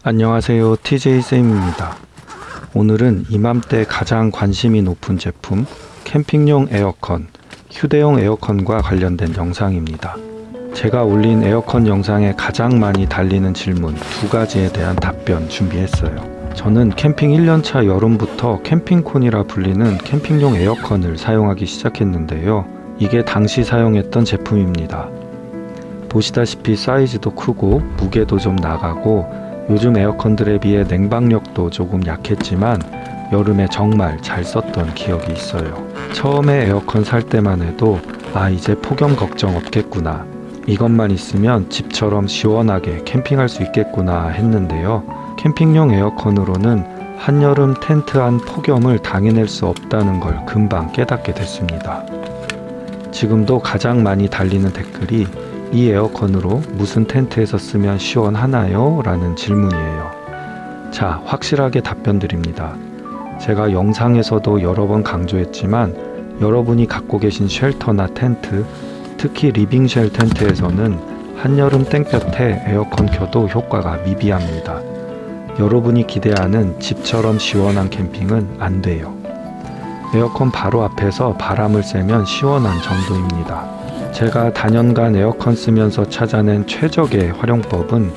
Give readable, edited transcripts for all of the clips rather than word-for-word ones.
안녕하세요, TJ쌤입니다. 오늘은 이맘때 가장 관심이 높은 제품, 캠핑용 에어컨, 휴대용 에어컨과 관련된 영상입니다. 제가 올린 에어컨 영상에 가장 많이 달리는 질문 두 가지에 대한 답변 준비했어요. 저는 캠핑 1년차 여름부터 캠핑콘이라 불리는 캠핑용 에어컨을 사용하기 시작했는데요. 이게 당시 사용했던 제품입니다. 보시다시피 사이즈도 크고 무게도 좀 나가고 요즘 에어컨들에 비해 냉방력도 조금 약했지만 여름에 정말 잘 썼던 기억이 있어요. 처음에 에어컨 살 때만 해도 이제 폭염 걱정 없겠구나, 이것만 있으면 집처럼 시원하게 캠핑할 수 있겠구나 했는데요. 캠핑용 에어컨으로는 한여름 텐트 안 폭염을 당해낼 수 없다는 걸 금방 깨닫게 됐습니다. 지금도 가장 많이 달리는 댓글이 이 에어컨으로 무슨 텐트에서 쓰면 시원하나요? 라는 질문이에요. 자, 확실하게 답변 드립니다. 제가 영상에서도 여러 번 강조했지만 여러분이 갖고 계신 쉘터나 텐트, 특히 리빙쉘 텐트에서는 한여름 땡볕에 에어컨 켜도 효과가 미비합니다. 여러분이 기대하는 집처럼 시원한 캠핑은 안 돼요. 에어컨 바로 앞에서 바람을 쐬면 시원한 정도입니다. 제가 다년간 에어컨 쓰면서 찾아낸 최적의 활용법은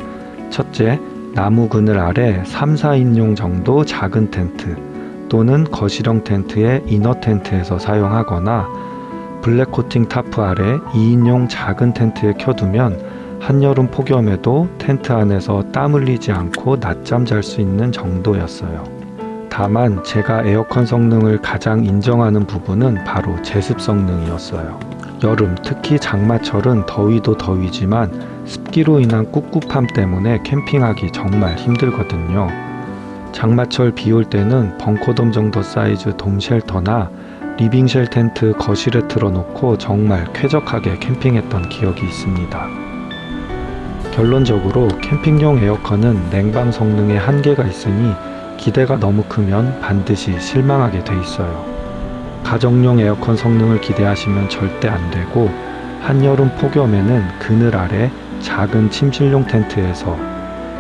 첫째, 나무 그늘 아래 3, 4인용 정도 작은 텐트 또는 거실형 텐트의 이너 텐트에서 사용하거나 블랙 코팅 타프 아래 2인용 작은 텐트에 켜두면 한여름 폭염에도 텐트 안에서 땀 흘리지 않고 낮잠 잘 수 있는 정도였어요. 다만 제가 에어컨 성능을 가장 인정하는 부분은 바로 제습 성능이었어요. 여름, 특히 장마철은 더위도 더위지만 습기로 인한 꿉꿉함 때문에 캠핑하기 정말 힘들거든요. 장마철 비 올 때는 벙커돔 정도 사이즈 돔 쉘터나 리빙쉘 텐트 거실에 틀어놓고 정말 쾌적하게 캠핑했던 기억이 있습니다. 결론적으로 캠핑용 에어컨은 냉방 성능에 한계가 있으니 기대가 너무 크면 반드시 실망하게 돼 있어요. 가정용 에어컨 성능을 기대하시면 절대 안 되고, 한여름 폭염에는 그늘 아래 작은 침실용 텐트에서,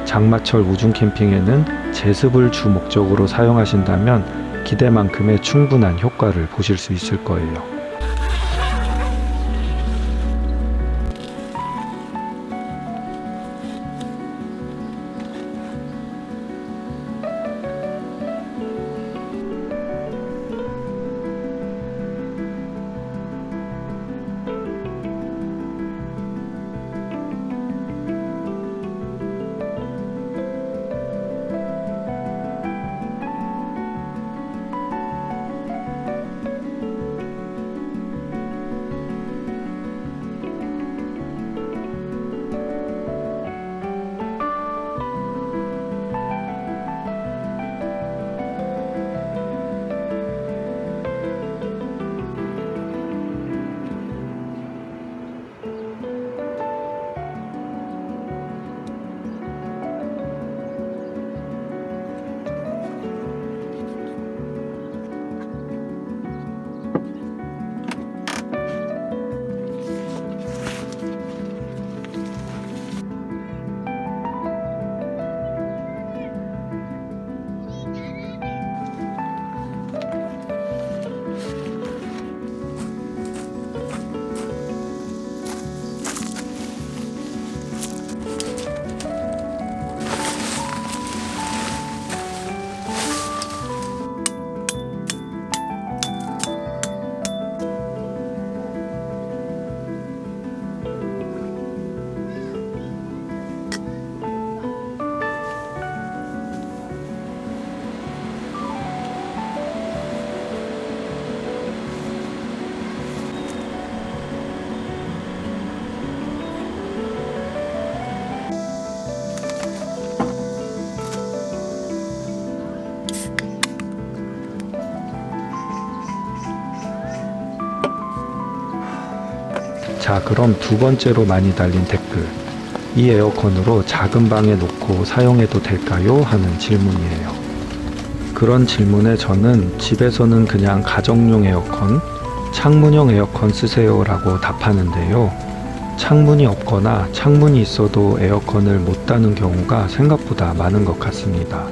장마철 우중 캠핑에는 제습을 주 목적으로 사용하신다면 기대만큼의 충분한 효과를 보실 수 있을 거예요. 자, 그럼 두 번째로 많이 달린 댓글, 이 에어컨으로 작은 방에 놓고 사용해도 될까요? 하는 질문이에요. 그런 질문에 저는 집에서는 그냥 가정용 에어컨, 창문형 에어컨 쓰세요 라고 답하는데요. 창문이 없거나 창문이 있어도 에어컨을 못 다는 경우가 생각보다 많은 것 같습니다.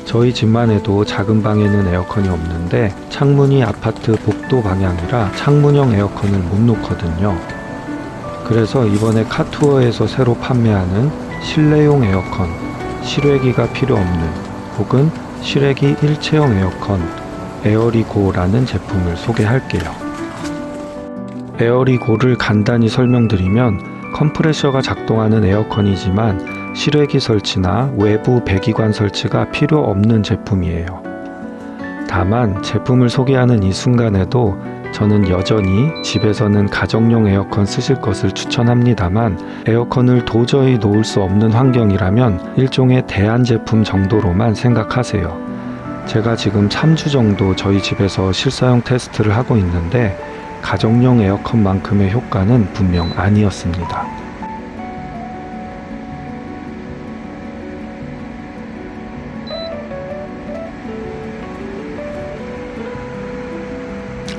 저희 집만 해도 작은 방에는 에어컨이 없는데 창문이 아파트 복도 방향이라 창문형 에어컨을 못 놓거든요. 그래서 이번에 카투어에서 새로 판매하는 실내용 에어컨, 실외기가 필요 없는 혹은 실외기 일체형 에어컨 에어리고라는 제품을 소개할게요. 에어리고를 간단히 설명드리면 컴프레셔가 작동하는 에어컨이지만 실외기 설치나 외부 배기관 설치가 필요 없는 제품이에요. 다만 제품을 소개하는 이 순간에도 저는 여전히 집에서는 가정용 에어컨 쓰실 것을 추천합니다만 에어컨을 도저히 놓을 수 없는 환경이라면 일종의 대안 제품 정도로만 생각하세요. 제가 지금 3주 정도 저희 집에서 실사용 테스트를 하고 있는데 가정용 에어컨만큼의 효과는 분명 아니었습니다.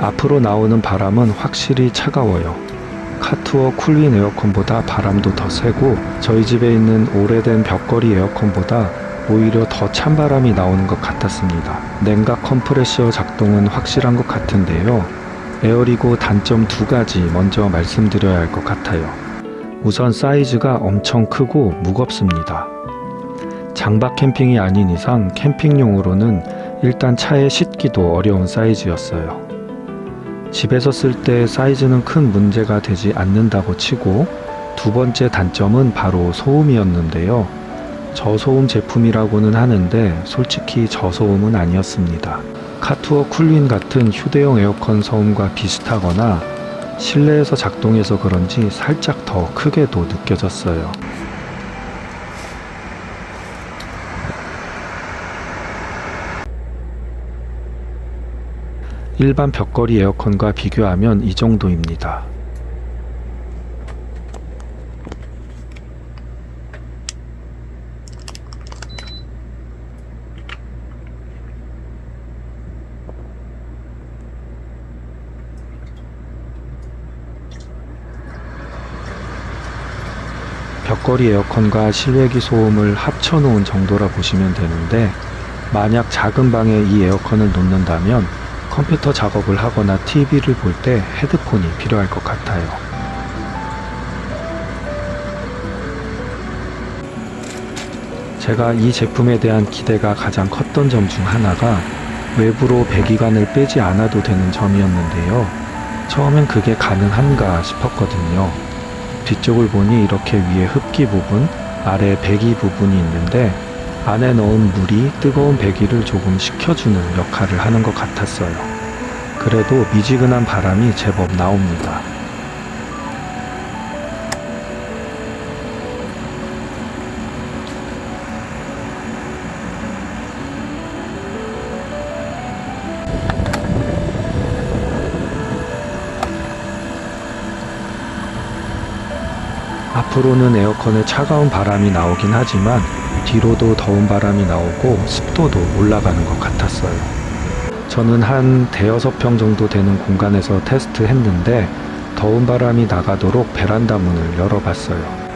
앞으로 나오는 바람은 확실히 차가워요. 카투어 쿨윈 에어컨보다 바람도 더 세고 저희 집에 있는 오래된 벽걸이 에어컨보다 오히려 더 찬 바람이 나오는 것 같았습니다. 냉각 컴프레셔 작동은 확실한 것 같은데요. 에어리고 단점 2가지 먼저 말씀드려야 할 것 같아요. 우선 사이즈가 엄청 크고 무겁습니다. 장박 캠핑이 아닌 이상 캠핑용으로는 일단 차에 싣기도 어려운 사이즈였어요. 집에서 쓸 때 사이즈는 큰 문제가 되지 않는다고 치고 두 번째 단점은 바로 소음이었는데요. 저소음 제품이라고는 하는데 솔직히 저소음은 아니었습니다. 카투어 쿨윈 같은 휴대용 에어컨 소음과 비슷하거나 실내에서 작동해서 그런지 살짝 더 크게도 느껴졌어요. 일반 벽걸이 에어컨과 비교하면 이 정도입니다. 벽걸이 에어컨과 실외기 소음을 합쳐놓은 정도라 보시면 되는데 만약 작은 방에 이 에어컨을 놓는다면 컴퓨터 작업을 하거나 TV를 볼 때 헤드폰이 필요할 것 같아요. 제가 이 제품에 대한 기대가 가장 컸던 점 중 하나가 외부로 배기관을 빼지 않아도 되는 점이었는데요. 처음엔 그게 가능한가 싶었거든요. 뒤쪽을 보니 이렇게 위에 흡기 부분, 아래 배기 부분이 있는데 안에 넣은 물이 뜨거운 배기를 조금 식혀주는 역할을 하는 것 같았어요. 그래도 미지근한 바람이 제법 나옵니다. 앞으로는 에어컨에 차가운 바람이 나오긴 하지만 뒤로도 더운 바람이 나오고 습도도 올라가는 것 같았어요. 저는 한 대여섯 평 정도 되는 공간에서 테스트했는데 더운 바람이 나가도록 베란다 문을 열어봤어요.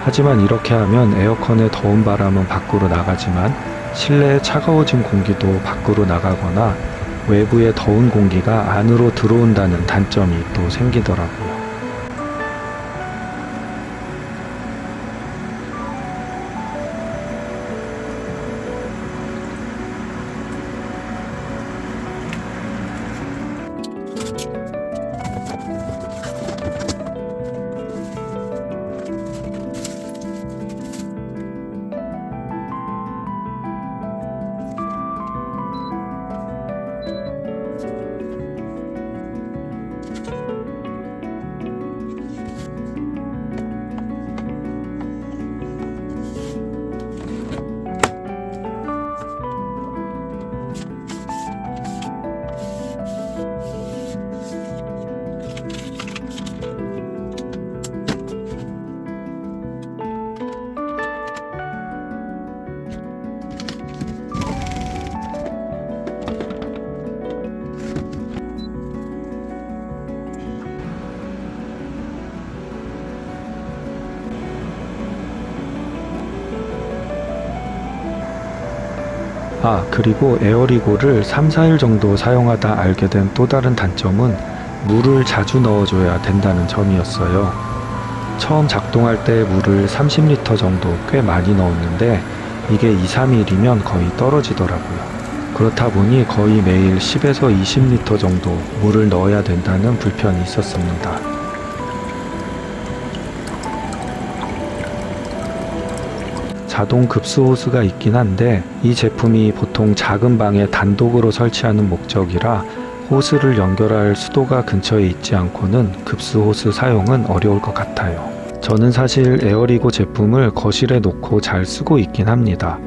하지만 이렇게 하면 에어컨의 더운 바람은 밖으로 나가지만 실내에 차가워진 공기도 밖으로 나가거나 외부의 더운 공기가 안으로 들어온다는 단점이 또 생기더라고요. 그리고 에어리고를 3, 4일 정도 사용하다 알게 된 또 다른 단점은 물을 자주 넣어줘야 된다는 점이었어요. 처음 작동할 때 물을 30리터 정도 꽤 많이 넣었는데 이게 2, 3일이면 거의 떨어지더라고요. 그렇다 보니 거의 매일 10에서 20리터 정도 물을 넣어야 된다는 불편이 있었습니다. 자동 급수 호스가 있긴 한데 이 제품이 보통 작은 방에 단독으로 설치하는 목적이라 호스를 연결할 수도가 근처에 있지 않고는 급수 호스 사용은 어려울 것 같아요. 저는 사실 에어리고 제품을 거실에 놓고 잘 쓰고 있긴 합니다.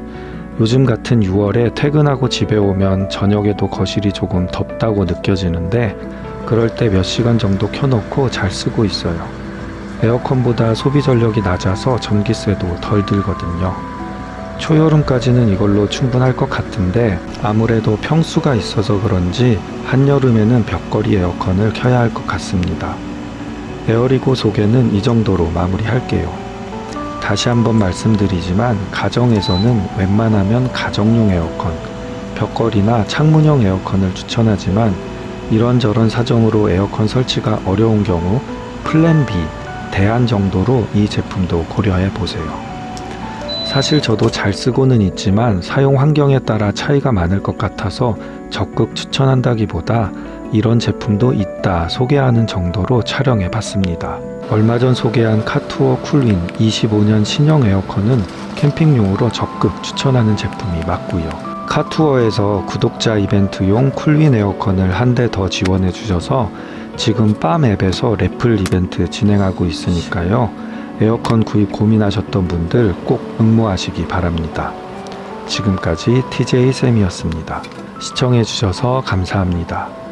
요즘 같은 6월에 퇴근하고 집에 오면 저녁에도 거실이 조금 덥다고 느껴지는데 그럴 때 몇 시간 정도 켜놓고 잘 쓰고 있어요. 에어컨보다 소비 전력이 낮아서 전기세도 덜 들거든요. 초여름까지는 이걸로 충분할 것 같은데 아무래도 평수가 있어서 그런지 한여름에는 벽걸이 에어컨을 켜야 할 것 같습니다. 에어리고 소개는 이 정도로 마무리할게요. 다시 한번 말씀드리지만 가정에서는 웬만하면 가정용 에어컨, 벽걸이나 창문형 에어컨을 추천하지만 이런저런 사정으로 에어컨 설치가 어려운 경우 플랜 B, 대안 정도로 이 제품도 고려해 보세요. 사실 저도 잘 쓰고는 있지만 사용 환경에 따라 차이가 많을 것 같아서 적극 추천한다기보다 이런 제품도 있다 소개하는 정도로 촬영해 봤습니다. 얼마 전 소개한 카투어 쿨윈 25년 신형 에어컨은 캠핑용으로 적극 추천하는 제품이 맞고요. 카투어에서 구독자 이벤트용 쿨윈 에어컨을 한 대 더 지원해 주셔서 지금 빰 앱에서 래플 이벤트 진행하고 있으니까요. 에어컨 구입 고민하셨던 분들 꼭 응모하시기 바랍니다. 지금까지 TJ 쌤이었습니다. 시청해 주셔서 감사합니다.